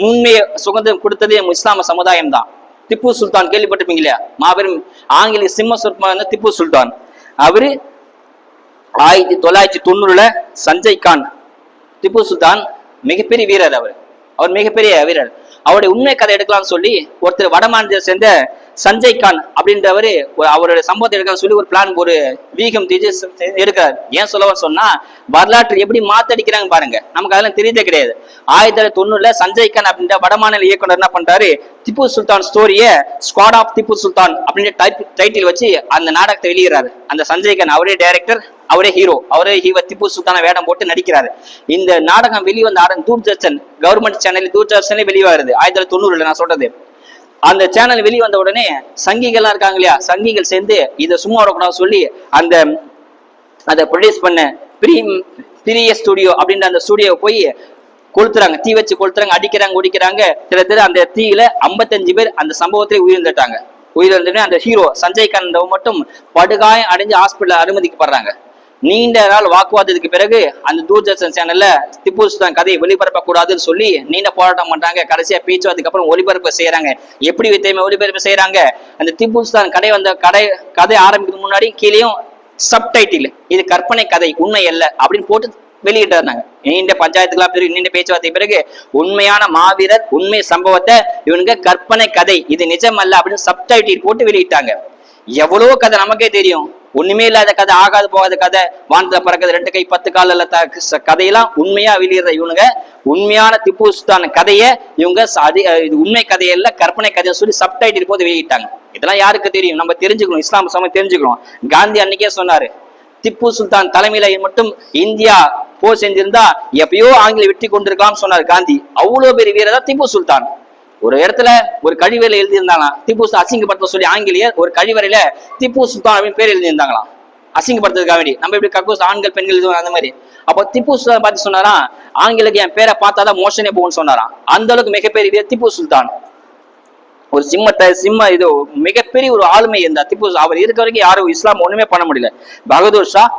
உண்மையை சுதந்திரம் கொடுத்ததே இஸ்லாம சமுதாயம் தான். திப்பு சுல்தான் கேள்விப்பட்டிருப்பீங்க இல்லையா? மாபெரும் ஆங்கில சிம்ம சொற்ப திப்பு சுல்தான். அவரு 1990 சஞ்சய் கான். திப்பு சுல்தான் மிகப்பெரிய வீரர். அவர் மிகப்பெரிய வீரர். அவருடைய உண்மை கதை எடுக்கலாம்னு சொல்லி ஒருத்தர் வட மாநிலத்தை சேர்ந்த சஞ்சய் கான் அப்படின்றவரு அவருடைய சம்பவத்தை எடுக்கலாம்னு சொல்லி ஒரு பிளான், ஒரு வீகம் எடுக்கிறார். ஏன் சொன்னா வரலாற்று எப்படி மாத்தடிக்கிறாங்க பாருங்க. நமக்கு அதெல்லாம் தெரியதே கிடையாது. 1990 சஞ்சய் கான் அப்படின்ற வடமாநில இயக்குனர் என்ன பண்றாரு, திப்பு சுல்தான் ஸ்டோரிய ஸ்குவாட் ஆஃப் திப்பு சுல்தான் அப்படின்ற டைட்டில் வச்சு அந்த நாடகத்தை வெளியிடறாரு. அந்த சஞ்சய் கான் அவரே டைரக்டர், அவரே ஹீரோ, அவரே திப்பு சுல்தான வேடம் போட்டு நடிக்கிறாரு. இந்த நாடகம் வெளிவந்த தூர்தர்ஷன் கவர்மெண்ட் சேனல் தூர்தர்ஷன்ல வெளிவருது 1990. நான் சொல்றது அந்த சேனல் வெளிவந்த உடனே சங்கிகள்லாம் இருக்காங்க இல்லையா, சங்கிகள் சேர்ந்து இதை சும்மா விடக்கூடாது சொல்லி அதை ப்ரொடியூஸ் பண்ண பெரிய ஸ்டுடியோ அப்படின்ற அந்த ஸ்டுடியோ போய் கொளுத்துறாங்க, தீ வச்சு கொளுத்துறாங்க, அடிக்கிறாங்க, ஒடிக்கிறாங்க. கிட்டத்தட்ட அந்த தீயில 55 பேர் அந்த சம்பவத்திலே உயிரிழந்துட்டாங்க. உயிரிழந்துட்டு அந்த ஹீரோ சஞ்சய் கான் மட்டும் படுகாயம் அடைஞ்சு ஹாஸ்பிட்டல் அனுமதிக்கப்படுறாங்க. நீண்ட நாள் வாக்குவாதத்துக்கு பிறகு அந்த தூர்தர்ஷன் சேனல்ல திப்பு சுல்தான் கதையை ஒளிபரப்ப கூடாதுன்னு சொல்லி நீண்ட போராட்டம் பண்றாங்க. கடைசியா பேச்சுவார்த்தைக்கு அப்புறம் ஒளிபரப்பு செய்யறாங்க. எப்படி ஒளிபரப்பு செய்யறாங்க, அந்த திப்பு சுல்தான் கதை ஆரம்பிக்கிறதுக்கு முன்னாடி கீழேயும் சப்டைட்டில் இது கற்பனை கதை உண்மை அல்ல அப்படின்னு போட்டு வெளியிட்டாங்க. நீண்ட பஞ்சாயத்துக்கெல்லாம் பிறகு நீண்ட பேச்சுவார்த்தை பிறகு உண்மையான மாவீரர் உண்மை சம்பவத்தை இவனுங்க கற்பனை கதை இது நிஜம் அல்ல அப்படின்னு சப்டைட்டில் போட்டு வெளியிட்டாங்க. எவ்வளவோ கதை நமக்கே தெரியும். ஒண்ணுமே இல்லாத கதை, ஆகாது போகாத கதை, வானத்துல பறக்கிறது 2 கை 10 கால் கதையெல்லாம் உண்மையா வெளியிடுற இவனுங்க உண்மையான திப்பு சுல்தான் கதையை இவங்க உண்மை கதையல்ல கற்பனை கதையை சொல்லி சப்டைட்டில் போது வெளியிட்டாங்க. இதெல்லாம் யாருக்கு தெரியும்? நம்ம தெரிஞ்சுக்கணும், இஸ்லாம் சமயம் தெரிஞ்சுக்கணும். காந்தி அன்னைக்கே சொன்னாரு, திப்பு சுல்தான் தலைமையில மட்டும் இந்தியா போர் செஞ்சிருந்தா எப்பயோ ஆங்கில வெற்றி கொண்டிருக்கலாம் சொன்னார் காந்தி. அவ்வளவு பெரிய வீரர் திப்பு சுல்தான். ஒரு இடத்துல ஒரு கழிவறையில எழுதியிருந்தாங்களாம் திப்பு அசிங்கப்படுத்த சொல்லி ஆங்கிலேயர் ஒரு கழிவறையில திப்பு சுல்தான் அப்படின்னு பேர் எழுதியிருந்தாங்களாம், அசிங்கப்படுத்துறதுக்காக வேண்டி. நம்ம இப்படி கக்கூஸ் ஆண்கள் பெண்கள் எழுதுவாங்க அந்த மாதிரி. அப்போ திப்பு சுல்தான் பார்த்து சொன்னாராம், ஆங்கிலேயருக்கு என் பேரை பார்த்தாதான் மோஷனே போகும்னு சொன்னாராம். அந்த அளவுக்கு மிகப்பெரிய வீரர் திப்பு சுல்தான். ஒரு மிகப்பெரிய ஒரு ஆளுமை இருந்தார் திப்பு. அவர் இருக்க வரைக்கும் யாரும் இஸ்லாம் ஒண்ணுமே பண்ண முடியல. பகதூர் ஷா